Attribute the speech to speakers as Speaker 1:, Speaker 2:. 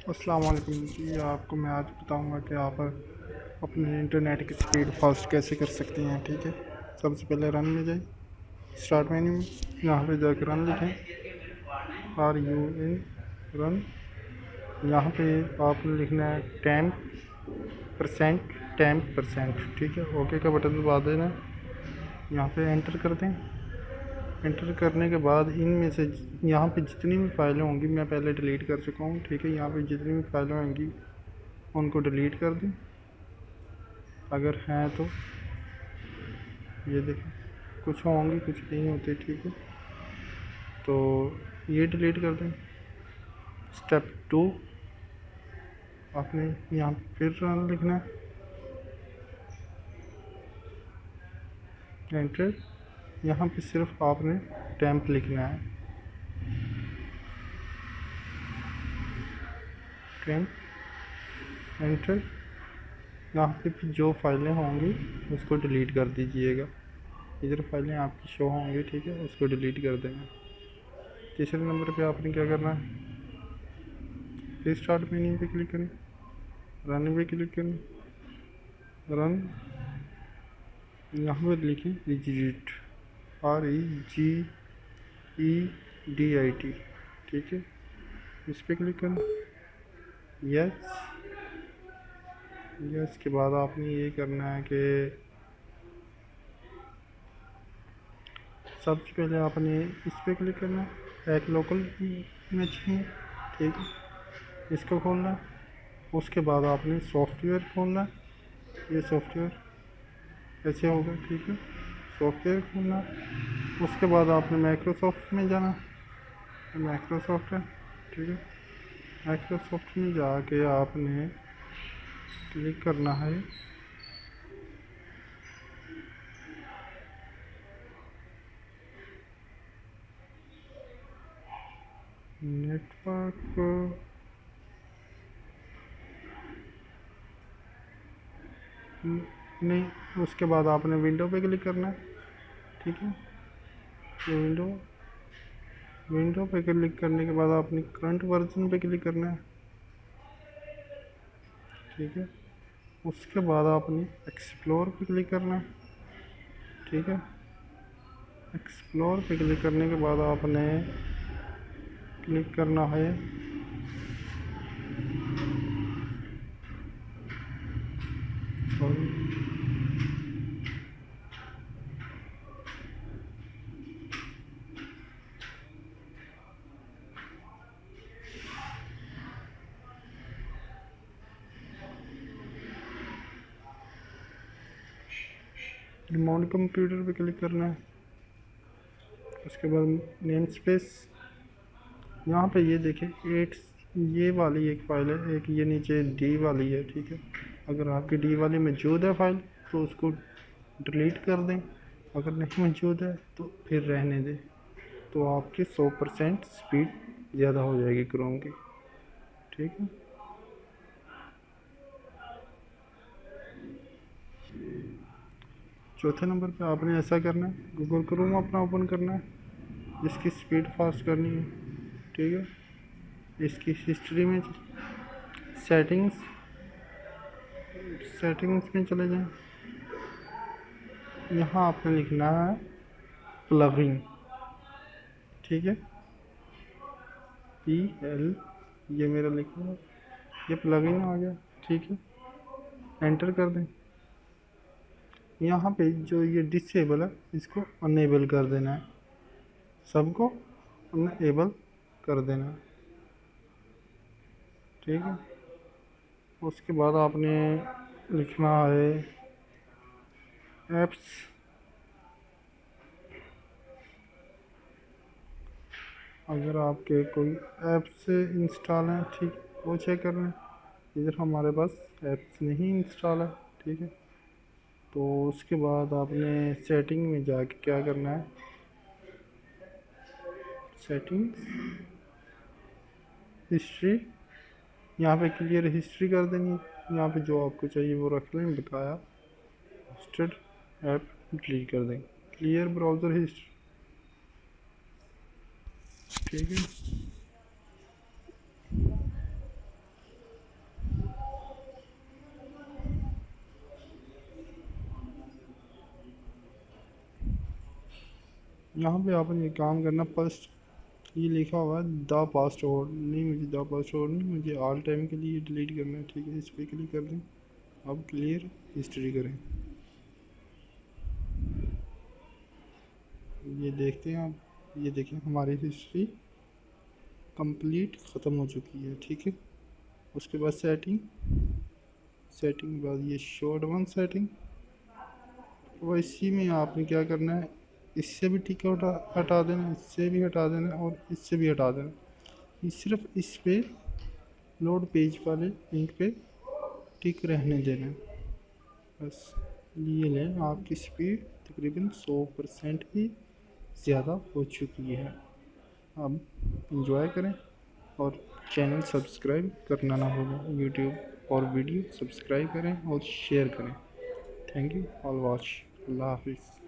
Speaker 1: अस्सलाम वालेकुम जी। आपको मैं आज बताऊंगा कि आप अपने इंटरनेट की स्पीड फास्ट कैसे कर सकते हैं। ठीक है, सबसे पहले रन में जाए, स्टार्ट मेन्यू में यहाँ पे जाकर रन लिखें, RUN रन। यहाँ पे आपने लिखना है 10%, 10%। ठीक है, ओके का बटन दबा देना है। यहाँ पे एंटर कर दें। एंटर करने के बाद इनमें से यहाँ पे जितनी भी फाइलें होंगी मैं पहले डिलीट कर चुका हूँ। ठीक है, यहाँ पे जितनी भी फाइलें होंगी उनको डिलीट कर दें अगर हैं तो। ये देखें, कुछ होंगी कुछ नहीं होते। ठीक है, तो ये डिलीट कर दें। स्टेप 2, आपने यहाँ पे फिर रन लिखना है, एंटर। यहाँ पे सिर्फ आपने टेम्प लिखना है, टेम्प, एंटर। यहाँ पे फिर जो फाइलें होंगी उसको डिलीट कर दीजिएगा। इधर फाइलें आपकी शो होंगी, ठीक है, उसको डिलीट कर देना। तीसरे नंबर पे आपने क्या करना है, फिर स्टार्ट मेन्यू पे क्लिक करें, रन पे क्लिक करें, रन। यहाँ पर लिखें रिजिडिट, REGEDIT। ठीक है, इस पर क्लिक करें, यस। यस के बाद आपने ये करना है कि सबसे पहले आपने इस पर क्लिक करना है, एक लोकल में चाहिए। ठीक है, इसको खोलना है। उसके बाद आपने सॉफ्टवेयर खोलना है। ये सॉफ्टवेयर ऐसे होगा। ठीक है, सॉफ्टवेयर खोलना है। उसके बाद आपने माइक्रोसॉफ्ट में जाना, माइक्रोसॉफ्ट है। ठीक है, माइक्रोसॉफ्ट में जाके आपने क्लिक करना है नेटवर्क, नहीं, उसके बाद आपने विंडो पे क्लिक करना है। ठीक है, तो विंडो पे क्लिक करने के बाद आपने करंट वर्जन पे क्लिक करना है। ठीक है, उसके बाद आपने एक्सप्लोर पे क्लिक करना है। ठीक है, एक्सप्लोर पे क्लिक करने के बाद आपने क्लिक करना है रिमोट कंप्यूटर पे क्लिक करना है। उसके बाद नेम स्पेस, यहाँ पे ये देखें 8, ये वाली एक फ़ाइल है, एक ये नीचे डी वाली है। ठीक है, अगर आपकी डी वाली मौजूद है फ़ाइल तो उसको डिलीट कर दें, अगर नहीं मौजूद है तो फिर रहने दें। तो आपकी 100% स्पीड ज़्यादा हो जाएगी क्रोम की। ठीक है, चौथे नंबर पे आपने ऐसा करना है, गूगल क्रोम अपना ओपन करना है, जिसकी स्पीड फास्ट करनी है। ठीक है, इसकी हिस्ट्री में सेटिंग्स, सेटिंग्स में चले जाएं। यहाँ आपने लिखना है प्लगिंग। ठीक है, PL, ये मेरा लिखा है, ये प्लगिन आ गया। ठीक है, एंटर कर दें। यहाँ पे जो ये डिसेबल है इसको अनेबल कर देना है, सबको अनेबल कर देना है। ठीक है, उसके बाद आपने लिखना है ऐप्स। अगर आपके कोई ऐप्स इंस्टॉल हैं, ठीक, वो चेक कर लें। इधर हमारे पास ऐप्स नहीं इंस्टॉल है। ठीक है, तो उसके बाद आपने सेटिंग में जाके क्या करना है, सेटिंग्स, हिस्ट्री, यहाँ पे क्लियर हिस्ट्री कर देनी है। यहाँ पे जो आपको चाहिए वो रख लें, बकाया होस्टेड ऐप डिलीट कर दें, क्लियर ब्राउज़र हिस्ट्री। ठीक है, यहाँ पे आपने ये काम करना, फर्स्ट ये लिखा हुआ है द पासवर्ड, नहीं मुझे द पासवर्ड नहीं, मुझे ऑल टाइम के लिए डिलीट करना है, ठीक है। इस पर क्लिक कर दें। अब क्लियर हिस्ट्री करें। ये देखते हैं आप, ये देखें हमारी हिस्ट्री कंप्लीट ख़त्म हो चुकी है, ठीक है। उसके बाद सेटिंग के बाद ये शो एडवांस सेटिंग, वो इसी में आपने क्या करना है, इससे भी टिक हटा देना, इससे भी हटा देना और इससे भी हटा देना। ये सिर्फ इस पे लोड पेज वाले लिंक पे टिक रहने देना है बस। ये लें, आपकी स्पीड तकरीबन 100% ही ज़्यादा हो चुकी है। अब इंजॉय करें और चैनल सब्सक्राइब करना ना भूलें, यूट्यूब और वीडियो सब्सक्राइब करें और शेयर करें। Thank you all watch. अल्लाह हाफिज़।